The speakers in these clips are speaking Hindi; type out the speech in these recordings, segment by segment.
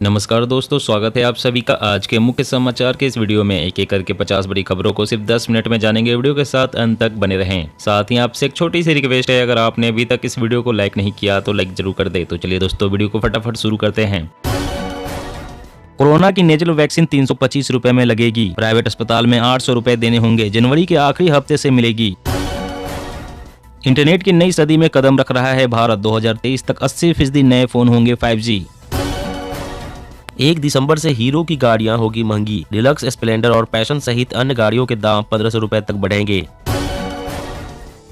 नमस्कार दोस्तों, स्वागत है आप सभी का आज के मुख्य समाचार के इस वीडियो में। एक एक करके 50 बड़ी खबरों को सिर्फ 10 मिनट में जानेंगे। वीडियो के साथ अंत तक बने रहें। साथ ही आपसे एक छोटी सी रिक्वेस्ट है, अगर आपने अभी तक इस वीडियो को लाइक नहीं किया तो लाइक जरूर कर दे। तो चलिए दोस्तों, वीडियो को फटाफट शुरू करते हैं। कोरोना की नेजल वैक्सीन 325 रुपए में लगेगी। प्राइवेट अस्पताल में 800 रुपए देने होंगे। जनवरी के आखिरी हफ्ते से मिलेगी। इंटरनेट की नई सदी में कदम रख रहा है भारत। 2023 तक 80% नए फोन होंगे 5G। 1 दिसंबर से हीरो की गाड़ियां होगी महंगी। डिलक्स, स्प्लेंडर और पैशन सहित अन्य गाड़ियों के दाम 1500 रुपए तक बढ़ेंगे।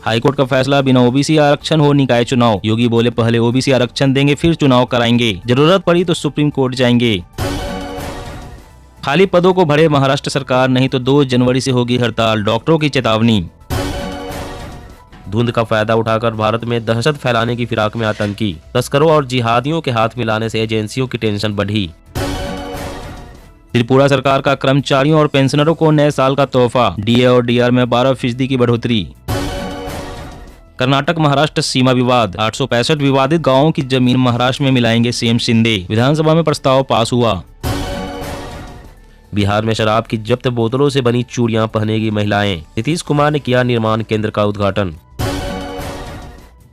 हाईकोर्ट का फैसला, बिना ओबीसी आरक्षण हो निकाय चुनाव। योगी बोले पहले ओबीसी आरक्षण देंगे फिर चुनाव कराएंगे। जरूरत पड़ी तो सुप्रीम कोर्ट जाएंगे। खाली पदों को भरे महाराष्ट्र सरकार, नहीं तो 2 जनवरी से होगी हड़ताल। डॉक्टरों की चेतावनी। धुंध का फायदा उठाकर भारत में दहशत फैलाने की फिराक में आतंकी। तस्करों और जिहादियों के हाथ मिलाने से एजेंसियों की टेंशन बढ़ी। त्रिपुरा सरकार का कर्मचारियों और पेंशनरों को नए साल का तोहफा। डीए और डीआर में 12% की बढ़ोतरी। कर्नाटक महाराष्ट्र सीमा विवाद। 865 विवादित गांवों की जमीन महाराष्ट्र में मिलाएंगे सीएम शिंदे। विधानसभा में प्रस्ताव पास हुआ। बिहार में शराब की जब्त बोतलों से बनी चूड़ियां पहनेगी महिलाएं। नीतीश कुमार ने किया निर्माण केंद्र का उद्घाटन।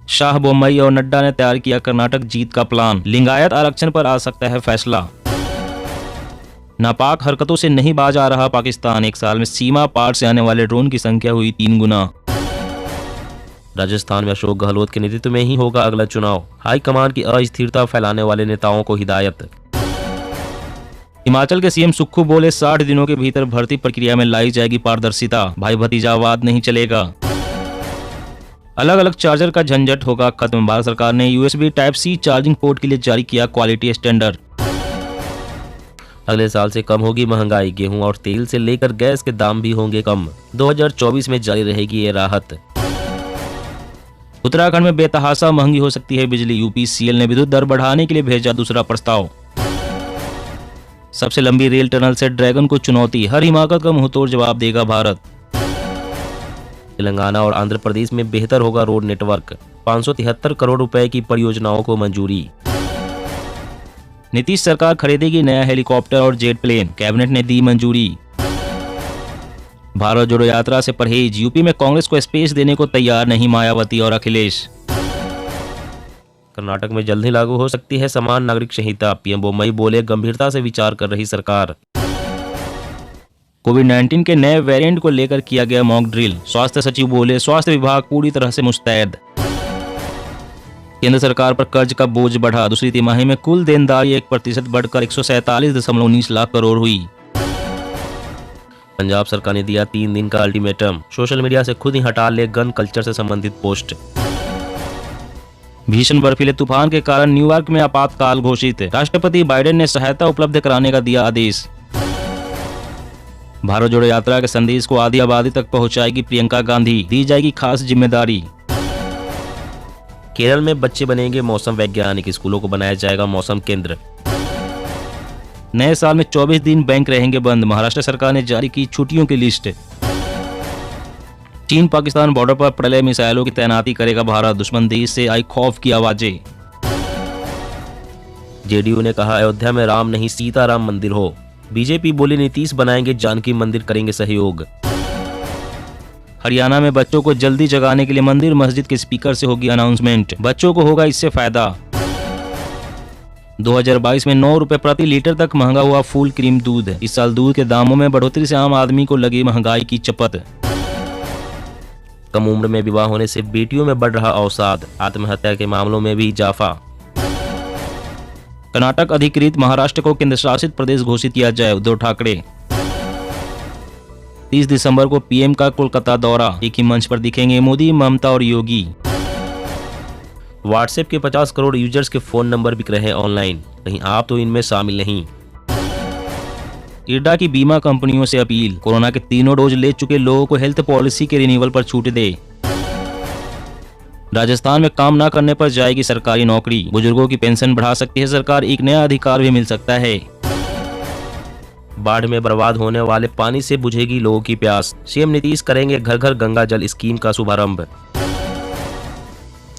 शाह, बोम्मई और नड्डा ने तैयार किया कर्नाटक जीत का प्लान। लिंगायत आरक्षण पर आ सकता है फैसला। नापाक हरकतों से नहीं बाज आ रहा पाकिस्तान। 1 साल में सीमा पार से आने वाले ड्रोन की संख्या हुई 3 गुना। राजस्थान में अशोक गहलोत के नेतृत्व में ही होगा अगला चुनाव। हाईकमान की अस्थिरता फैलाने वाले नेताओं को हिदायत। हिमाचल के सीएम सुक्खू बोले 60 दिनों के भीतर भर्ती प्रक्रिया में लाई जाएगी पारदर्शिता। भाई भतीजावाद नहीं चलेगा। अलग अलग चार्जर का झंझट होगा खत्म। भारत सरकार ने USB Type-C चार्जिंग पोर्ट के लिए जारी किया क्वालिटी स्टैंडर्ड। अगले साल से कम होगी महंगाई। गेहूं और तेल से लेकर गैस के दाम भी होंगे कम। 2024 में जारी रहेगी ये राहत। उत्तराखंड में बेतहाशा महंगी हो सकती है बिजली। UPCL ने विद्युत दर बढ़ाने के लिए भेजा दूसरा प्रस्ताव। सबसे लंबी रेल टनल से ड्रैगन को चुनौती। हर हिमाकत का मुंहतोड़ जवाब देगा भारत। तेलंगाना और आंध्र प्रदेश में बेहतर होगा रोड नेटवर्क। 573 करोड़ रुपए की परियोजनाओं को मंजूरी। नीतीश सरकार खरीदेगी नया हेलीकॉप्टर और जेट प्लेन। कैबिनेट ने दी मंजूरी। भारत जोड़ो यात्रा से परहेज। यूपी में कांग्रेस को स्पेस देने को तैयार नहीं मायावती और अखिलेश। कर्नाटक में जल्द ही लागू हो सकती है समान नागरिक संहिता। पीएम बोम्मई बोले गंभीरता से विचार कर रही सरकार। कोविड-19 के नए वेरिएंट को लेकर किया गया मॉक ड्रिल। स्वास्थ्य सचिव बोले स्वास्थ्य विभाग पूरी तरह से मुस्तैद। केंद्र सरकार पर कर्ज का बोझ बढ़ा। दूसरी तिमाही में कुल देनदारी 1% बढ़कर 147.19 लाख करोड़ हुई। पंजाब सरकार ने दिया 3 दिन का अल्टीमेटम। सोशल मीडिया से खुद ही हटा ले गन कल्चर से संबंधित पोस्ट। भीषण बर्फीले तूफान के कारण न्यूयॉर्क में आपातकाल घोषित। राष्ट्रपति बाइडेन ने सहायता उपलब्ध कराने का दिया आदेश। भारत जोड़ो यात्रा के संदेश को आधी आबादी तक पहुंचाएगी प्रियंका गांधी। दी जाएगी खास जिम्मेदारी। केरल में बच्चे बनेंगे मौसम वैज्ञानिक। स्कूलों को बनाया जाएगा मौसम केंद्र। नए साल में 24 दिन बैंक रहेंगे बंद। महाराष्ट्र सरकार ने जारी की छुट्टियों की लिस्ट। चीन पाकिस्तान बॉर्डर पर प्रलय मिसाइलों की तैनाती करेगा भारत। दुश्मन देश से आई खौफ की आवाजें। जेडीयू ने कहा अयोध्या में राम नहीं सीताराम मंदिर हो। बीजेपी बोली नीतीश बनाएंगे जानकी मंदिर, करेंगे सहयोग। हरियाणा में बच्चों को जल्दी जगाने के लिए मंदिर मस्जिद के स्पीकर से होगी अनाउंसमेंट। बच्चों को होगा इससे फायदा। 2022 में 9 रुपए प्रति लीटर तक महंगा हुआ फुल क्रीम दूध। इस साल दूध के दामों में बढ़ोतरी से आम आदमी को लगी महंगाई की चपत। कम उम्र में विवाह होने से बेटियों में बढ़ रहा अवसाद। आत्महत्या के मामलों में भी इजाफा। कर्नाटक अधिकृत महाराष्ट्र को केंद्र शासित प्रदेश घोषित किया जाए। उद्धव ठाकरे। 30 दिसंबर को पीएम का कोलकाता दौरा। एक ही मंच पर दिखेंगे मोदी, ममता और योगी। व्हाट्सएप के 50 करोड़ यूजर्स के फोन नंबर बिक रहे हैं ऑनलाइन। कहीं आप तो इनमें शामिल नहीं। इरडा की बीमा कंपनियों से अपील। कोरोना के 3 डोज ले चुके लोगों को हेल्थ पॉलिसी के रिन्यूअल पर छूट दे। राजस्थान में काम न करने पर जाएगी सरकारी नौकरी। बुजुर्गों की पेंशन बढ़ा सकती है सरकार। एक नया अधिकार भी मिल सकता है। बाढ़ में बर्बाद होने वाले पानी से बुझेगी लोगों की प्यास। सीएम नीतीश करेंगे घर घर गंगा जल स्कीम का शुभारंभ।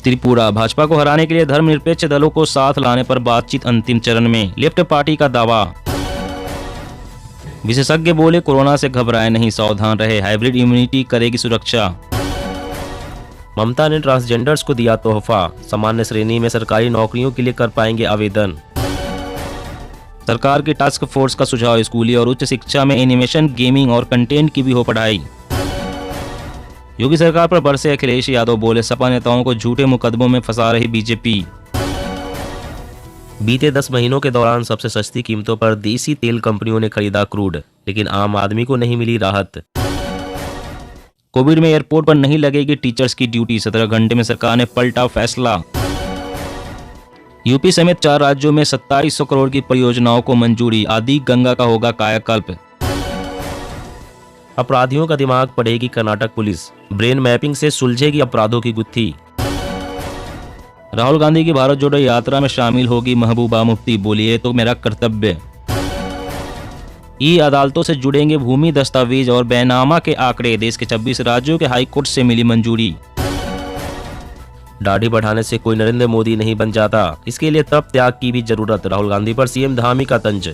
त्रिपुरा भाजपा को हराने के लिए धर्मनिरपेक्ष दलों को साथ लाने पर बातचीत अंतिम चरण में, लेफ्ट पार्टी का दावा। विशेषज्ञ बोले कोरोना से घबराए नहीं, सावधान रहे, हाइब्रिड इम्यूनिटी करेगी सुरक्षा। ममता ने ट्रांसजेंडर्स को दिया तोहफा, सामान्य श्रेणी में सरकारी नौकरियों के लिए कर पाएंगे आवेदन। सरकार की टास्क फोर्स का सुझाव, स्कूली और उच्च शिक्षा में एनिमेशन, गेमिंग और कंटेंट की भी हो पढ़ाई। योगी सरकार पर बरसे अखिलेश यादव, बोले सपा नेताओं को झूठे मुकदमों में फंसा रही बीजेपी। बीते 10 महीनों के दौरान सबसे सस्ती कीमतों पर देसी तेल कंपनियों ने खरीदा क्रूड, लेकिन आम आदमी को नहीं मिली राहत। कोविड में एयरपोर्ट पर नहीं लगेगी टीचर्स की ड्यूटी, 17 घंटे में सरकार ने पलटा फैसला। यूपी समेत 4 राज्यों में 2700 करोड़ की परियोजनाओं को मंजूरी, आदि गंगा का होगा कायाकल्प। अपराधियों का दिमाग पढ़ेगी कर्नाटक पुलिस, ब्रेन मैपिंग से सुलझेगी अपराधों की गुत्थी। राहुल गांधी की भारत जोड़ो यात्रा में शामिल होगी महबूबा मुफ्ती, बोली ये तो मेरा कर्तव्य। ई अदालतों से जुड़ेंगे भूमि दस्तावेज और बैनामा के आंकड़े, देश के 26 राज्यों के हाईकोर्ट से मिली मंजूरी। दाढ़ी बढ़ाने से कोई नरेंद्र मोदी नहीं बन जाता, इसके लिए तप त्याग की भी जरूरत, राहुल गांधी पर सीएम धामी का तंज।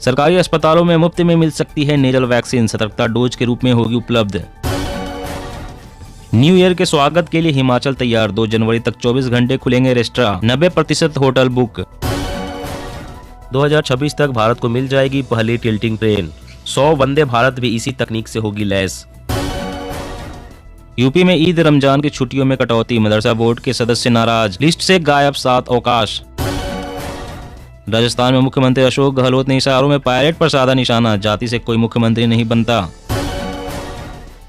सरकारी अस्पतालों में मुफ्त में मिल सकती है नेजल वैक्सीन, सतर्कता डोज के रूप में होगी उपलब्ध। न्यू ईयर के स्वागत के लिए हिमाचल तैयार, 2 जनवरी तक 24 घंटे खुलेंगे रेस्टोरेंट, 90% होटल बुक। 2026 तक भारत को मिल जाएगी पहली टिल्टिंग ट्रेन, 100 वंदे भारत भी इसी तकनीक से होगी लैस। यूपी में ईद रमजान की छुट्टियों में कटौती, मदरसा बोर्ड के सदस्य नाराज, लिस्ट से गायब 7 अवकाश। राजस्थान में मुख्यमंत्री अशोक गहलोत ने इशारों में पायलट पर साधा निशाना, जाति से कोई मुख्यमंत्री नहीं बनता।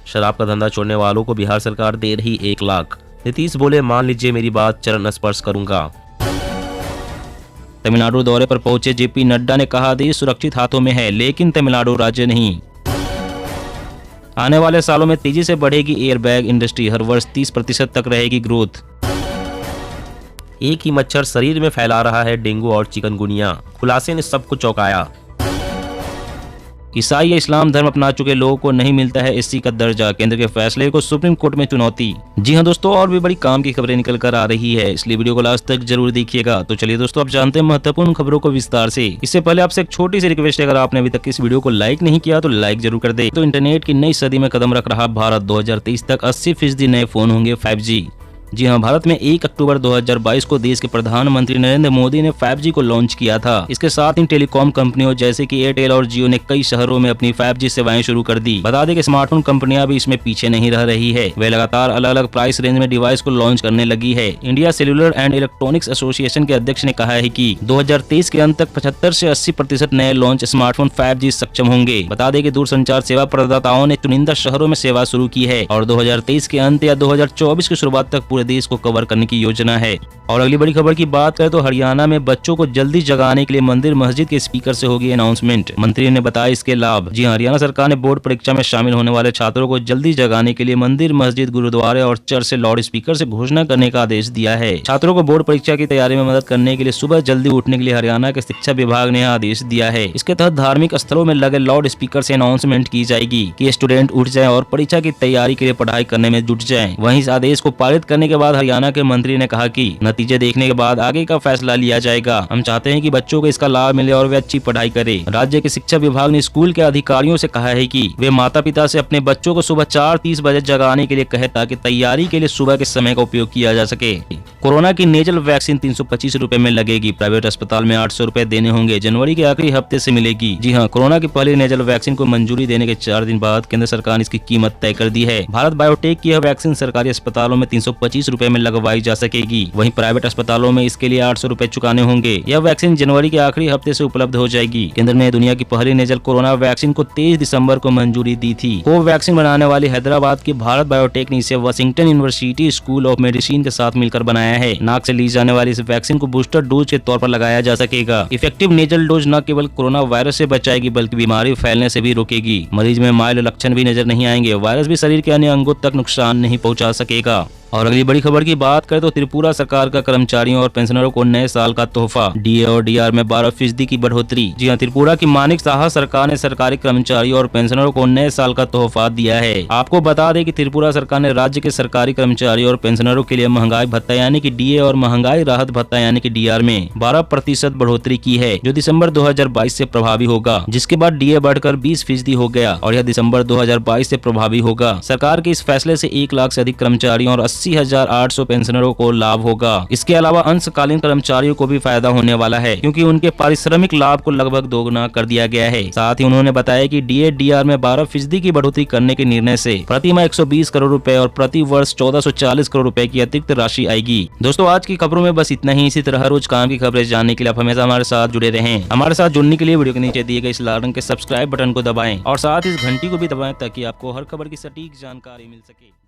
शराब का धंधा छोड़ने वालों को बिहार सरकार दे रही 1 लाख, नीतीश बोले मान लीजिए मेरी बात, चरण स्पर्श करूंगा। तमिलनाडु दौरे पर पहुंचे जेपी नड्डा ने कहा देश सुरक्षित हाथों में है, लेकिन तमिलनाडु राज्य नहीं। आने वाले सालों में तेजी से बढ़ेगी एयरबैग इंडस्ट्री, हर वर्ष 30% तक रहेगी ग्रोथ। एक ही मच्छर शरीर में फैला रहा है डेंगू और चिकनगुनिया, खुलासे ने सबको चौंकाया। ईसाई या इस्लाम धर्म अपना चुके लोगों को नहीं मिलता है एससी का दर्जा, केंद्र के फैसले को सुप्रीम कोर्ट में चुनौती। जी हां दोस्तों, और भी बड़ी काम की खबरें निकल कर आ रही है, इसलिए वीडियो को लास्ट तक जरूर देखिएगा। तो चलिए दोस्तों, आप जानते हैं महत्वपूर्ण खबरों को विस्तार से। इससे पहले आपसे एक छोटी सी रिक्वेस्ट है, अगर आपने अभी तक इस वीडियो को लाइक नहीं किया तो लाइक जरूर कर दे। तो इंटरनेट की नई सदी में कदम रख रहा भारत, 2023 तक 80% नए फोन होंगे 5G। जी हां, भारत में 1 अक्टूबर 2022 को देश के प्रधानमंत्री नरेंद्र मोदी ने 5G को लॉन्च किया था। इसके साथ ही टेलीकॉम कंपनियों जैसे कि एयरटेल और जियो ने कई शहरों में अपनी 5G सेवाएं शुरू कर दी। बता दें कि स्मार्टफोन कंपनियां भी इसमें पीछे नहीं रह रही है, वे लगातार अलग अलग प्राइस रेंज में डिवाइस को लॉन्च करने लगी है। India cellular and electronics association के अध्यक्ष ने कहा है कि 2023 के अंत तक 75 से 80% नए लॉन्च स्मार्टफोन 5G सक्षम होंगे। बता दें कि दूरसंचार सेवा प्रदाताओं ने चुनिंदा शहरों में सेवा शुरू की है और 2023 के अंत या 2024 की शुरुआत तक पूरे देश को कवर करने की योजना है। और अगली बड़ी खबर की बात करें तो हरियाणा में बच्चों को जल्दी जगाने के लिए मंदिर मस्जिद के स्पीकर से होगी अनाउंसमेंट, मंत्री ने बताया इसके लाभ। जी हरियाणा सरकार ने बोर्ड परीक्षा में शामिल होने वाले छात्रों को जल्दी जगाने के लिए मंदिर मस्जिद गुरुद्वारे और चर्च से लाउड स्पीकर से घोषणा करने का आदेश दिया है। छात्रों को बोर्ड परीक्षा की तैयारी में मदद करने के लिए सुबह जल्दी उठने के लिए हरियाणा के शिक्षा विभाग ने आदेश दिया है। इसके तहत धार्मिक स्थलों में लगे लाउड स्पीकर से अनाउंसमेंट की जाएगी कि स्टूडेंट उठ जाए और परीक्षा की तैयारी के लिए पढ़ाई करने में जुट जाए। वहीं इस आदेश को पारित करने के बाद हरियाणा के मंत्री ने कहा कि नतीजे देखने के बाद आगे का फैसला लिया जाएगा। हम चाहते हैं कि बच्चों को इसका लाभ मिले और वे अच्छी पढ़ाई करें। राज्य के शिक्षा विभाग ने स्कूल के अधिकारियों से कहा है कि वे माता पिता से अपने बच्चों को सुबह 4:30 बजे जगाने के लिए कहे ताकि तैयारी के लिए सुबह के समय का उपयोग किया जा सके। कोरोना की नेजल वैक्सीन 325 रुपए में लगेगी, प्राइवेट अस्पताल में 800 रुपए देने होंगे, जनवरी के आखिरी हफ्ते से मिलेगी। जी हाँ, कोरोना की पहली नेजल वैक्सीन को मंजूरी देने के 4 दिन बाद केंद्र सरकार ने इसकी कीमत तय कर दी है। भारत बायोटेक की यह वैक्सीन सरकारी अस्पतालों में 325 रुपए में लगवाई जा सकेगी, वहीं प्राइवेट अस्पतालों में इसके लिए 800 रुपए चुकाने होंगे। यह वैक्सीन जनवरी के आखिरी हफ्ते से उपलब्ध हो जाएगी। केंद्र ने दुनिया की पहली नेजल कोरोना वैक्सीन को 23 दिसंबर को मंजूरी दी थी। कोवैक्सीन बनाने वाली हैदराबाद की भारत बायोटेक ने इसे Washington university school of medicine के साथ मिलकर बनाया है। नाक से ली जाने वाली इस वैक्सीन को बूस्टर डोज के तौर पर लगाया जा सकेगा। इफेक्टिव नेजल डोज न केवल कोरोना वायरस से बचाएगी बल्कि बीमारी फैलने से भी रोकेगी। मरीज में माइल्ड लक्षण भी नजर नहीं आएंगे, वायरस भी शरीर के अन्य अंगों तक नुकसान नहीं पहुंचा सकेगा। और अगली बड़ी खबर की बात करें तो त्रिपुरा सरकार का कर्मचारियों और पेंशनरों को नए साल का तोहफा, डीए और डीआर में 12% की बढ़ोतरी। जी हां, त्रिपुरा की मानिक साहा सरकार ने सरकारी कर्मचारियों और पेंशनरों को नए साल का तोहफा दिया है। आपको बता दें कि त्रिपुरा सरकार ने राज्य के सरकारी कर्मचारियों और पेंशनरों के लिए महंगाई भत्ता यानी कि डीए और महंगाई राहत भत्ता यानी कि डीआर में 12% बढ़ोतरी की है, जो दिसंबर 2022 से प्रभावी होगा, जिसके बाद डीए बढ़कर 20% हो गया और यह दिसंबर 2022 से प्रभावी होगा। सरकार के इस फैसले से 1 लाख से अधिक कर्मचारियों और 80,800 पेंशनरों को लाभ होगा। इसके अलावा अंशकालीन कर्मचारियों को भी फायदा होने वाला है, क्योंकि उनके पारिश्रमिक लाभ को लगभग दोगुना कर दिया गया है। साथ ही उन्होंने बताया कि डीए डीआर में 12% की बढ़ोतरी करने के निर्णय से प्रति माह 120 करोड़ रुपए और प्रति वर्ष 1440 करोड़ रुपए की अतिरिक्त राशि आएगी। दोस्तों, आज की खबरों में बस इतना ही। इसी तरह रोज काम की खबरें जानने के लिए आप हमेशा हमारे साथ जुड़े रहें। हमारे साथ जुड़ने के लिए वीडियो के नीचे दिए गए इस लाल रंग के सब्सक्राइब बटन को दबाएं और साथ इस घंटी को भी दबाएं, ताकि आपको हर खबर की सटीक जानकारी मिल सके।